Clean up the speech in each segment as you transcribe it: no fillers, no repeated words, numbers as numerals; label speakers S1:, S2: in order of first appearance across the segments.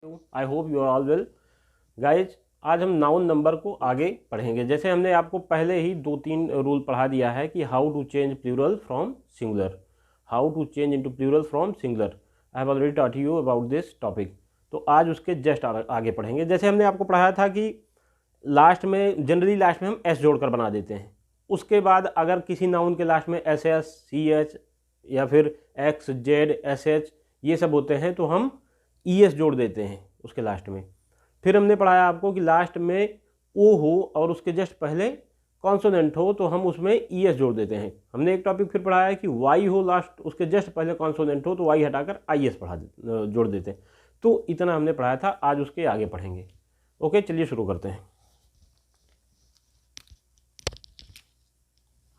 S1: I hope you are all well guys. आज हम noun number को आगे पढ़ेंगे। जैसे हमने आपको पहले ही 2-3 रूल पढ़ा दिया है कि how to change plural from singular, how to change into plural from singular. I have already taught you about this topic. तो आज उसके जस्ट आगे पढ़ेंगे। जैसे हमने आपको पढ़ाया था कि लास्ट में जनरली लास्ट में हम एस जोड़कर बना देते हैं। उसके बाद अगर किसी नाउन के लास्ट में एस एस सी एच या फिर एक्स जेड एस एच ये सब होते हैं तो हम ई एस जोड़ देते हैं उसके लास्ट में। फिर हमने पढ़ाया आपको कि लास्ट में ओ हो और उसके जस्ट पहले कॉन्सोनेंट हो तो हम उसमें ई एस जोड़ देते हैं। हमने एक टॉपिक फिर पढ़ाया कि वाई हो लास्ट उसके जस्ट पहले कॉन्सोनेंट हो तो वाई हटाकर आई एस जोड़ देते हैं। तो इतना हमने पढ़ाया था, आज उसके आगे पढ़ेंगे। ओके, चलिए शुरू करते हैं।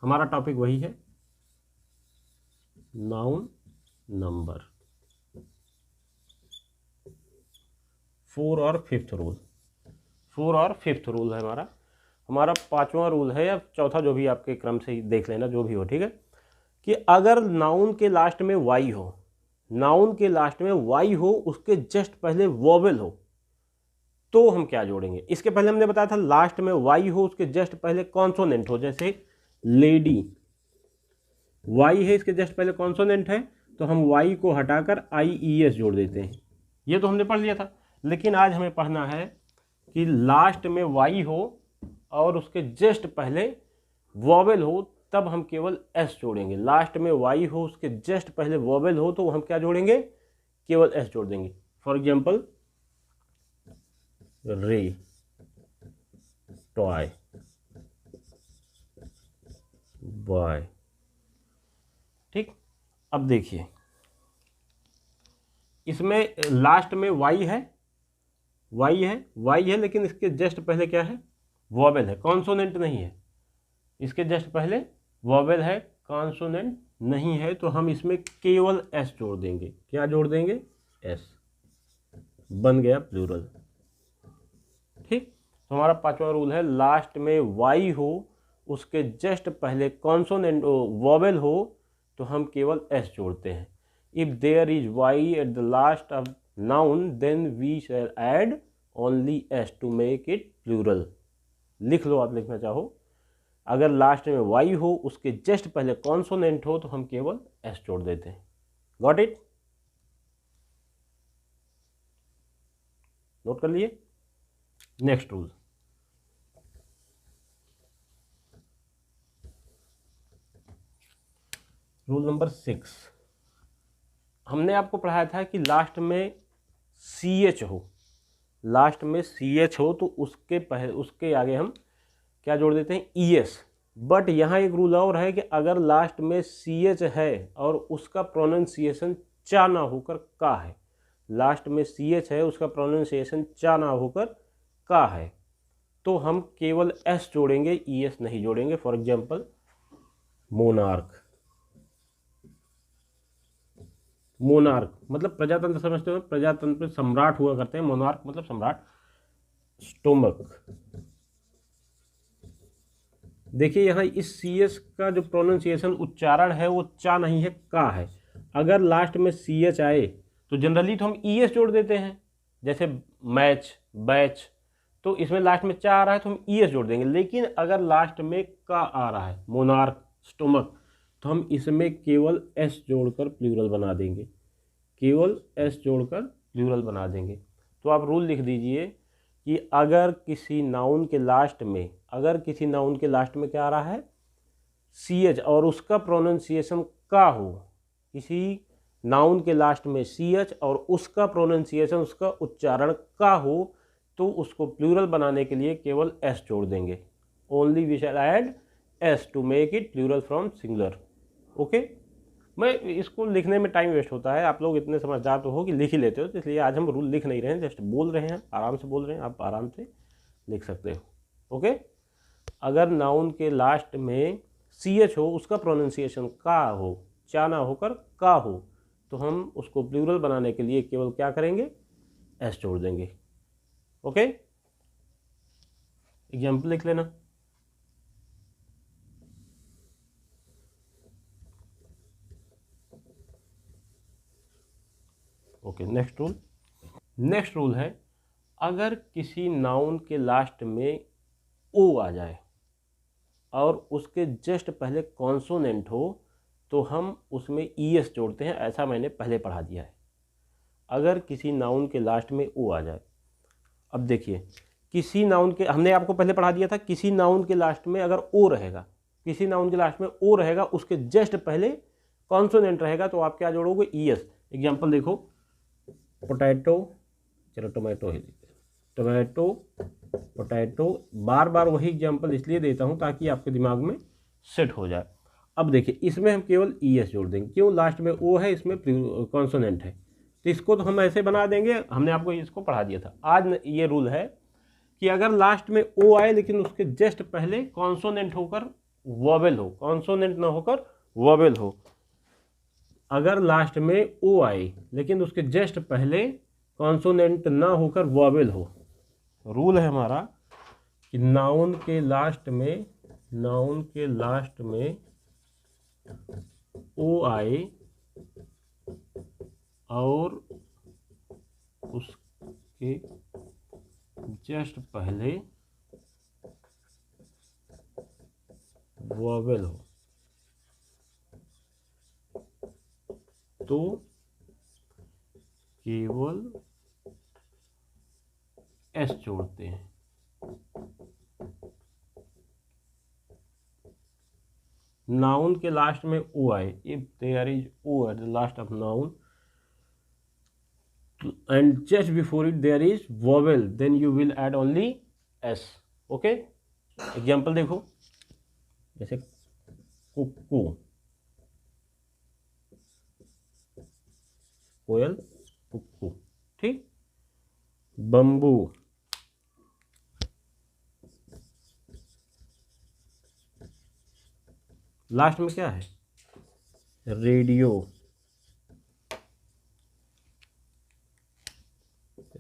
S1: हमारा टॉपिक वही है, नाउन नंबर। 4 और 5th रूल। 4 और 5th रूल है हमारा 5वां रूल है या चौथा, जो भी आपके क्रम से देख लेना, जो भी हो, ठीक है। कि अगर नाउन के लास्ट में वाई हो, नाउन के लास्ट में वाई हो, उसके जस्ट पहले वोवेल हो, तो हम क्या जोड़ेंगे। इसके पहले हमने बताया था लास्ट में वाई हो, उसके जस्ट पहले कॉन्सोनेंट हो। जैसे लेडी, वाई है, इसके जस्ट पहले कॉन्सोनेंट है तो हम वाई को हटाकर आई ई एस जोड़ देते हैं। ये तो हमने पढ़ लिया था। लेकिन आज हमें पढ़ना है कि लास्ट में वाई हो और उसके जस्ट पहले वोवेल हो, तब हम केवल एस जोड़ेंगे। लास्ट में वाई हो, उसके जस्ट पहले वोवेल हो तो हम क्या जोड़ेंगे, केवल एस जोड़ देंगे। फॉर एग्जाम्पल रे, टॉय, बॉय। ठीक, अब देखिए इसमें लास्ट में वाई है, वाई है, लेकिन इसके जस्ट पहले क्या है, वोवेल है, कॉन्सोनेंट नहीं है। इसके जस्ट पहले वोवेल है, कॉन्सोनेंट नहीं है, तो हम इसमें केवल एस जोड़ देंगे। क्या जोड़ देंगे, एस, बन गया प्लूरल। ठीक, तो हमारा 5वां रूल है, लास्ट में वाई हो, उसके जस्ट पहले कॉन्सोनेंट वोवेल हो तो हम केवल एस जोड़ते हैं। If there is Y at the last of noun then we shall add only S to make it plural. लिख लो, आप लिखना चाहो। अगर लास्ट में वाई हो, उसके जस्ट पहले कॉन्सोनेंट हो तो हम केवल एस जोड़ देते हैं। गॉट इट, नोट कर लिए। Next rule, rule number 6। हमने आपको पढ़ाया था कि लास्ट में सी एच हो, लास्ट में सी एच हो तो उसके आगे हम क्या जोड़ देते हैं, ई एस। बट यहाँ एक रूल और है कि अगर लास्ट में सी एच है और उसका प्रोनाउंसिएशन चा ना होकर का है, लास्ट में सी एच है, उसका प्रोनाउंसिएशन चा ना होकर का है, तो हम केवल एस जोड़ेंगे, ई एस नहीं जोड़ेंगे। फॉर एग्जाम्पल मोनार्क, मोनार्क मतलब प्रजातंत्र, समझते हो, प्रजातंत्र सम्राट हुआ करते हैं, मोनार्क मतलब सम्राट। स्टोमक, देखिए यहाँ इस सी एस का जो प्रोनाउंसिएशन उच्चारण है वो चा नहीं है, का है। अगर लास्ट में सी एच आए तो जनरली तो हम ई एस जोड़ देते हैं। जैसे मैच, बैच, तो इसमें लास्ट में चा आ रहा है तो हम ई एस जोड़ देंगे। लेकिन अगर लास्ट में का आ रहा है, मोनार्क, स्टोमक, तो हम इसमें केवल एस जोड़कर प्लूरल बना देंगे, केवल एस जोड़कर प्लूरल बना देंगे। तो आप रूल लिख दीजिए कि अगर किसी नाउन के लास्ट में, क्या आ रहा है, सी एच, और उसका प्रोनाउंसिएशन का हो, किसी नाउन के लास्ट में सी एच और उसका प्रोनाउंसिएशन, उसका उच्चारण का हो, तो उसको प्लूरल बनाने के लिए केवल एस जोड़ देंगे। Only we shall add S to make it plural from singular. Okay, मैं इसको लिखने में टाइम वेस्ट होता है, आप लोग इतने समझदार तो हो कि लिख ही लेते हो, तो इसलिए आज हम रूल लिख नहीं रहे हैं, जस्ट बोल रहे हैं, आराम से बोल रहे हैं, आप आराम से लिख सकते हो। ओके, अगर नाउन के लास्ट में सी एच हो, उसका प्रोनाउंसिएशन का हो, चा ना होकर का हो, तो हम उसको प्लूरल बनाने के लिए केवल क्या करेंगे, एस जोड़ देंगे। ओके, एग्जाम्पल लिख लेना। Okay, next rule, next rule है, अगर किसी नाउन के लास्ट में ओ आ जाए और उसके जस्ट पहले कॉन्सोनेंट हो तो हम उसमें ईएस जोड़ते हैं, ऐसा मैंने पहले पढ़ा दिया है। अगर किसी नाउन के लास्ट में ओ आ जाए, अब देखिए किसी नाउन के, हमने आपको पहले पढ़ा दिया था, किसी नाउन के लास्ट में अगर ओ रहेगा, किसी नाउन के लास्ट में ओ रहेगा, उसके जस्ट पहले कॉन्सोनेंट रहेगा, तो आप क्या जोड़ोगे, ईएस। एग्जाम्पल देखो, पोटैटो, चलो टोमेटो ही देते हैं, टोमेटो, पोटैटो, बार बार वही एग्जाम्पल इसलिए देता हूँ ताकि आपके दिमाग में सेट हो जाए। अब देखिए इसमें हम केवल ईएस जोड़ देंगे, क्यों, लास्ट में ओ है, इसमें कॉन्सोनेंट है, तो इसको तो हम ऐसे बना देंगे, हमने आपको इसको पढ़ा दिया था। आज ये रूल है कि अगर लास्ट में ओ आए लेकिन उसके जस्ट पहले कॉन्सोनेंट होकर वोवेल हो, कॉन्सोनेंट ना होकर वोवेल हो, अगर लास्ट में ओ आए लेकिन उसके जस्ट पहले कॉन्सोनेंट ना होकर वोवेल हो, रूल है हमारा कि नाउन के लास्ट में ओ आए और उसके जस्ट पहले वोवेल हो तो केवल एस जोड़ते हैं। नाउन के लास्ट में ओ आए, if there is O at the last of noun and just before it there is vowel, then you will add only s. okay, example देखो, जैसे कुक्कू, कोयल, कुक्कू, ठीक, बम्बू, लास्ट में क्या है, रेडियो,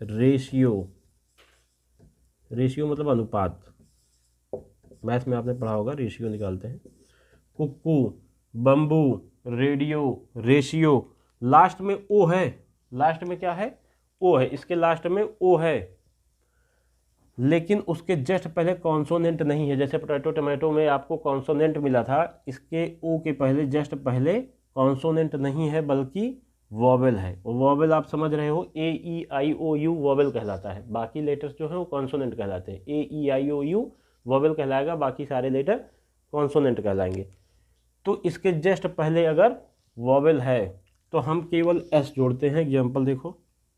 S1: रेशियो, रेशियो मतलब अनुपात, मैथ में आपने पढ़ा होगा, रेशियो निकालते हैं, कुक्कू, बम्बू, रेडियो, रेशियो, लास्ट में ओ है, लास्ट में क्या है, ओ है, इसके लास्ट में ओ है लेकिन उसके जस्ट पहले कॉन्सोनेंट नहीं है, जैसे पोटैटो टमाटो में आपको कॉन्सोनेंट मिला था, इसके ओ के पहले जस्ट पहले कॉन्सोनेंट नहीं है बल्कि वोवेल है। और वोवेल आप समझ रहे हो, ए ई आई ओ यू वोवेल कहलाता है, बाकी लेटर्स जो है वो कॉन्सोनेंट कहलाते हैं। ए ई आई ओ यू वोवेल कहलाएगा, बाकी सारे लेटर कॉन्सोनेंट कहलाएंगे। तो इसके जस्ट पहले अगर वोवेल है तो हम केवल एस जोड़ते हैं। एग्जाम्पल देखो,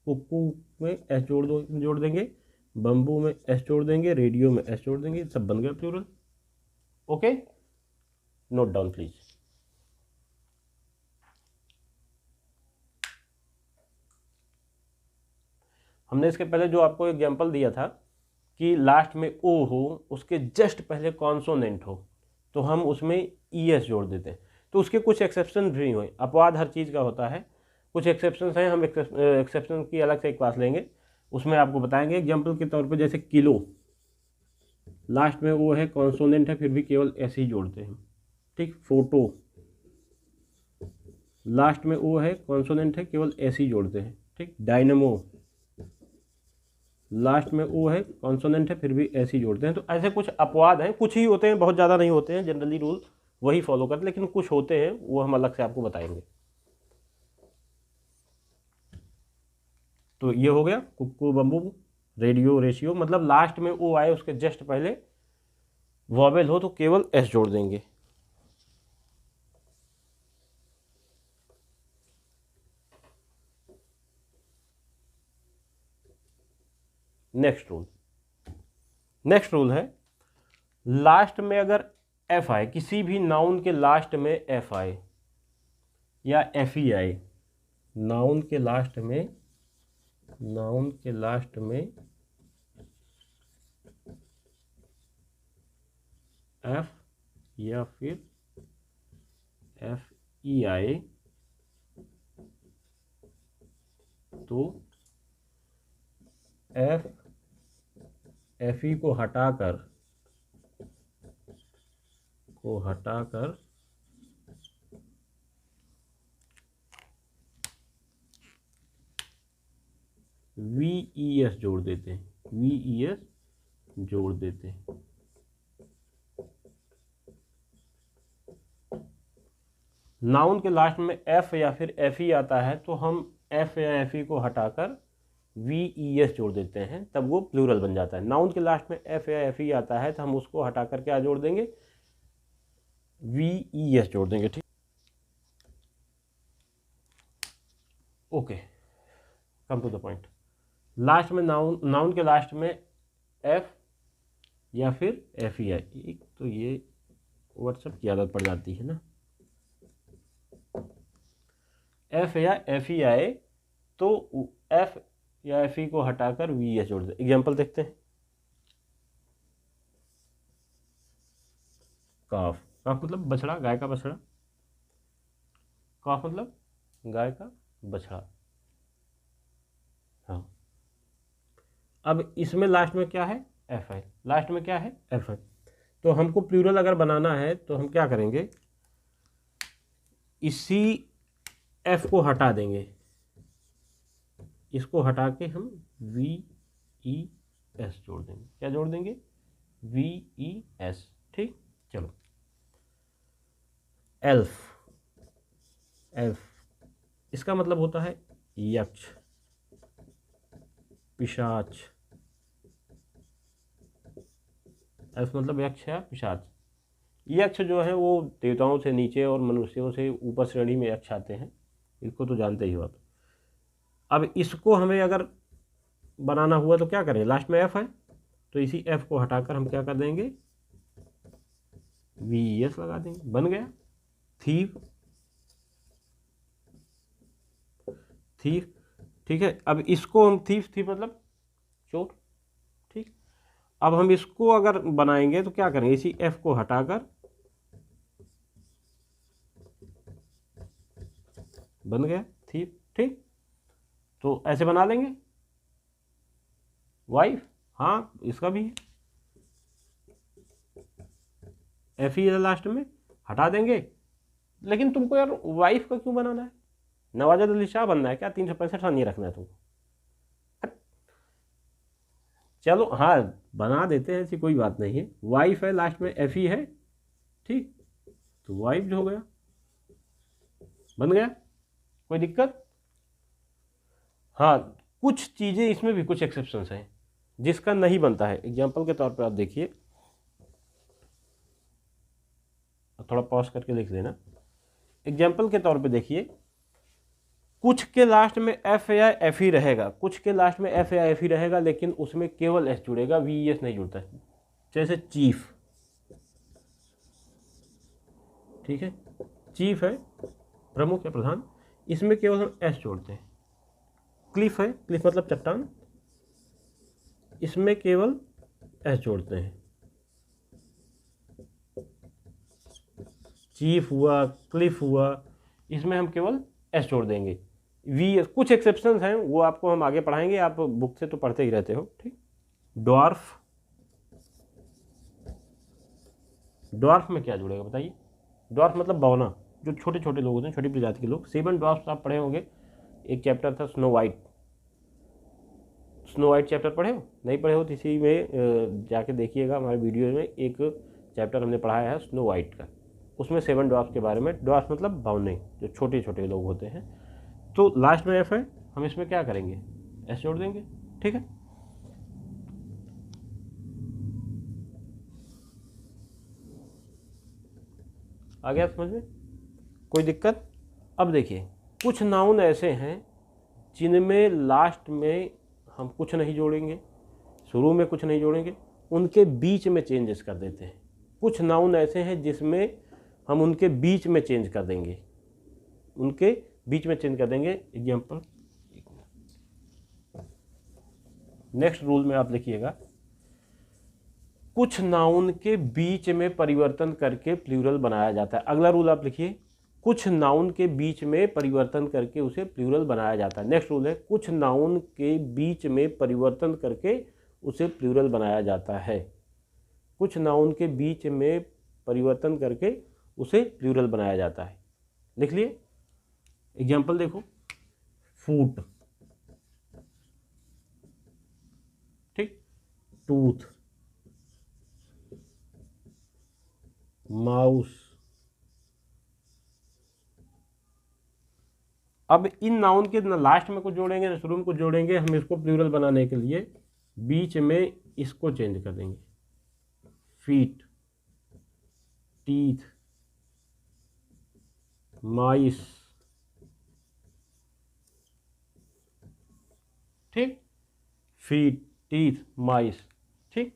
S1: कुक्कू में एस जोड़ देंगे, बम्बू में एस जोड़ देंगे, रेडियो में एस जोड़ देंगे, सब बन गया plural. Okay, note down please. हमने इसके पहले जो आपको एग्जाम्पल दिया था कि लास्ट में ओ हो, उसके जस्ट पहले कॉन्सोनेंट हो, तो हम उसमें ई एस जोड़ देते हैं। तो उसके कुछ एक्सेप्शन भी हुए, अपवाद हर चीज़ का होता है, कुछ एक्सेप्शन हैं, हम एक्सेप्शन की अलग से एक क्लास लेंगे, उसमें आपको बताएंगे। एग्जाम्पल के तौर पे जैसे किलो, लास्ट में वो है, कॉन्सोनेंट है, फिर भी केवल एस ही जोड़ते हैं, ठीक। फोटो, लास्ट में वो है, कॉन्सोनेंट है, केवल एस ही जोड़ते हैं, ठीक। डायनमो, लास्ट में ओ है, कॉन्सोनेंट है, फिर भी एस ही जोड़ते हैं। तो ऐसे कुछ अपवाद हैं, कुछ ही होते हैं, बहुत ज़्यादा नहीं होते हैं, जनरली रूल वही फॉलो करते, लेकिन कुछ होते हैं, वो हम अलग से आपको बताएंगे। तो ये हो गया कुक्कू, बम्बू, रेडियो, रेशियो, मतलब लास्ट में ओ आए, उसके जस्ट पहले वोवेल हो तो केवल एस जोड़ देंगे। नेक्स्ट रूल है, लास्ट में अगर एफ आए, किसी भी नाउन के लास्ट में एफ आए या एफ ई आए, नाउन के लास्ट में एफ या फिर एफ ई आए तो एफ ई को हटाकर VES जोड़ देते हैं, VES जोड़ देते हैं। नाउन के लास्ट में F या फिर FE आता है तो हम F या FE को हटाकर VES जोड़ देते हैं, तब वो प्लूरल बन जाता है। नाउन के लास्ट में F या FE आता है तो हम उसको हटाकर क्या जोड़ देंगे, VES जोड़ देंगे। ठीक, okay, come to the point. Last में नाउन के लास्ट में F या फिर FE आए, एक तो ये व्हाट्सएप की आदत पड़ जाती है ना, F या FE आए तो F या FE को हटाकर VES जोड़ दे। एग्जाम्पल देखते हैं। काफ, काफ मतलब बछड़ा, गाय का बछड़ा। काफ मतलब गाय का बछड़ा। हाँ, अब इसमें लास्ट में क्या है, F है, लास्ट में क्या है, F है। तो हमको प्लूरल अगर बनाना है तो हम क्या करेंगे, इसी F को हटा देंगे, इसको हटा के हम VES जोड़ देंगे। क्या जोड़ देंगे, VES। ठीक, चलो। एल्फ, एल्फ इसका मतलब होता है यक्ष, पिशाच। एल्फ मतलब यक्ष या पिशाच। यक्ष जो है वो देवताओं से नीचे और मनुष्यों से ऊपर श्रेणी में यक्ष आते हैं, इसको तो जानते ही हो आप। अब इसको हमें अगर बनाना हुआ तो क्या करें, लास्ट में F है तो इसी F को हटाकर हम क्या कर देंगे, VES लगा देंगे, बन गया थीव, थीफ। ठीक है, अब इसको हम थीफ मतलब चोर। ठीक, अब हम इसको अगर बनाएंगे तो क्या करेंगे, इसी F को हटाकर बन गया थीफ। ठीक, तो ऐसे बना लेंगे। वाइफ, हाँ इसका भी है, FE लास्ट में हटा देंगे। लेकिन तुमको यार वाइफ का क्यों बनाना है, नवाजुद्दीन अली शाह बनना है क्या, 365 रन नहीं रखना है तुमको। चलो हाँ बना देते हैं, ऐसी कोई बात नहीं है। वाइफ है, लास्ट में FE है, ठीक, तो वाइफ जो हो गया, बन गया, कोई दिक्कत। हाँ, कुछ चीज़ें इसमें भी कुछ एक्सेप्शंस हैं जिसका नहीं बनता है। एग्जाम्पल के तौर पे आप देखिए, थोड़ा पॉज करके देख लेना। एग्जाम्पल के तौर पे देखिए, कुछ के लास्ट में F या FE रहेगा, कुछ के लास्ट में F या FE रहेगा, लेकिन उसमें केवल S जुड़ेगा, VES नहीं जुड़ता है। जैसे चीफ, ठीक है, चीफ है प्रमुख या प्रधान, इसमें केवल हम S जोड़ते हैं। क्लिफ है, क्लिफ मतलब चट्टान, इसमें केवल S जोड़ते हैं। चीफ हुआ, क्लिफ हुआ, इसमें हम केवल S जोड़ देंगे। VES कुछ एक्सेप्शंस हैं, वो आपको हम आगे पढ़ाएंगे, आप बुक से तो पढ़ते ही रहते हो। ठीक, ड्वार्फ, ड्वार्फ में क्या जुड़ेगा बताइए। ड्वार्फ मतलब बौना, जो छोटे छोटे लोग होते हैं, छोटी प्रजाति के लोग। 7 ड्वार्फ्स आप पढ़े होंगे, एक चैप्टर था snow white, snow white chapter पढ़े हो, नहीं पढ़े हो तो इसी में जाके देखिएगा, हमारे वीडियो में एक चैप्टर हमने पढ़ाया है स्नो वाइट का, उसमें 7 ड्वार्फ्स के बारे में। ड्वार्फ मतलब बौने, जो छोटे छोटे लोग होते हैं। तो लास्ट में F है, हम इसमें क्या करेंगे, S जोड़ देंगे। ठीक है, आ गया समझ में, कोई दिक्कत। अब देखिए, कुछ नाउन ऐसे हैं जिनमें लास्ट में हम कुछ नहीं जोड़ेंगे, शुरू में कुछ नहीं जोड़ेंगे, उनके बीच में चेंजेस कर देते हैं। कुछ नाउन ऐसे हैं जिसमें हम उनके बीच में चेंज कर देंगे, उनके बीच में चेंज कर देंगे। एग्जाम्पल, नेक्स्ट रूल में आप लिखिएगा, कुछ नाउन के बीच में परिवर्तन करके प्लूरल बनाया जाता है। अगला रूल आप लिखिए, कुछ नाउन के बीच में परिवर्तन करके उसे प्लूरल बनाया जाता है। नेक्स्ट रूल है, कुछ नाउन के बीच में परिवर्तन करके उसे प्लूरल बनाया जाता है। कुछ नाउन के बीच में परिवर्तन करके उसे प्लूरल बनाया जाता है। लिख लिए, एग्जाम्पल देखो, फूट, ठीक, टूथ, माउस। अब इन नाउन के ना लास्ट में कुछ जोड़ेंगे ना शुरू में कुछ जोड़ेंगे, हम इसको प्लूरल बनाने के लिए बीच में इसको चेंज कर देंगे, फीट, टीथ, माइस, ठीक, फीट, टीथ, माइस, ठीक,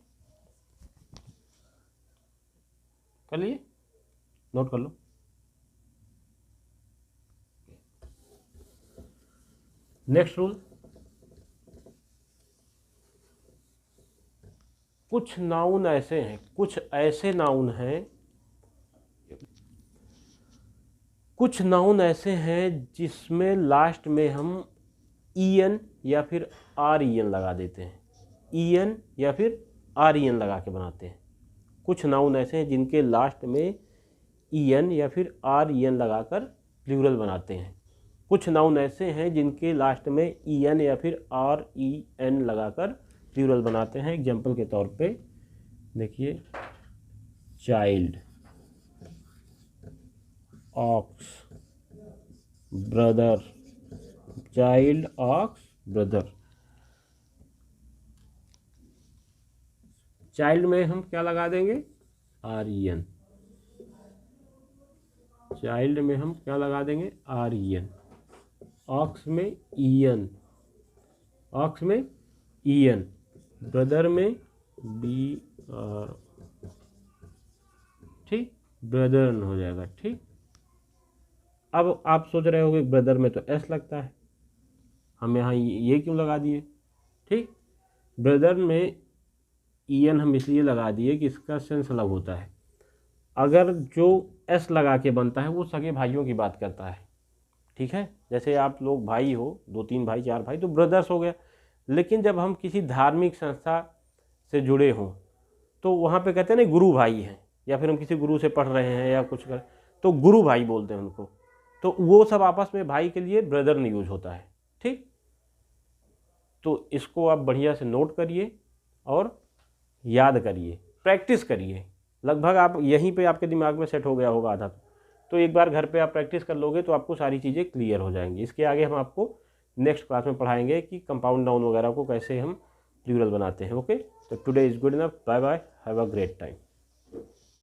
S1: कर लिए, नोट कर लो। नेक्स्ट रूल, कुछ नाउन ऐसे हैं, कुछ ऐसे नाउन हैं, कुछ नाउन ऐसे हैं जिसमें लास्ट में हम en या फिर ren लगा देते हैं, en या फिर ren लगा के बनाते हैं। कुछ नाउन ऐसे हैं जिनके लास्ट में en या फिर ren लगाकर प्लूरल बनाते हैं। कुछ नाउन ऐसे हैं जिनके लास्ट में en या फिर ren लगाकर प्लूरल बनाते हैं। एग्जाम्पल के तौर पे देखिए, child, ox, brother, child, ox, brother. Child में हम क्या लगा देंगे, ren, चाइल्ड में हम क्या लगा देंगे, ren, ऑक्स में en, ऑक्स में en, ब्रदर में br, ठीक, ब्रदर हो जाएगा, ठीक। अब आप सोच रहे होंगे ब्रदर में तो s लगता है, हम यहाँ ये क्यों लगा दिए, ठीक। ब्रदर में en हम इसलिए लगा दिए कि इसका सेंस अलग होता है। अगर जो s लगा के बनता है वो सगे भाइयों की बात करता है, ठीक है। जैसे आप लोग भाई हो, 2-3 भाई 4 भाई, तो ब्रदर्स हो गया। लेकिन जब हम किसी धार्मिक संस्था से जुड़े हों तो वहाँ पे कहते हैं ना गुरु भाई हैं, या फिर हम किसी गुरु से पढ़ रहे हैं या कुछ कर, तो गुरु भाई बोलते हैं उनको। तो वो सब आपस में भाई के लिए ब्रदर नहीं यूज होता है, ठीक। तो इसको आप बढ़िया से नोट करिए और याद करिए, प्रैक्टिस करिए। लगभग आप यहीं पे आपके दिमाग में सेट हो गया होगा आधा। तो एक बार घर पे आप प्रैक्टिस कर लोगे तो आपको सारी चीज़ें क्लियर हो जाएंगी। इसके आगे हम आपको नेक्स्ट क्लास में पढ़ाएंगे कि कंपाउंड नाउन वगैरह को कैसे हम प्लूरल बनाते हैं। ओके, तो today is good enough, bye bye, have a great time.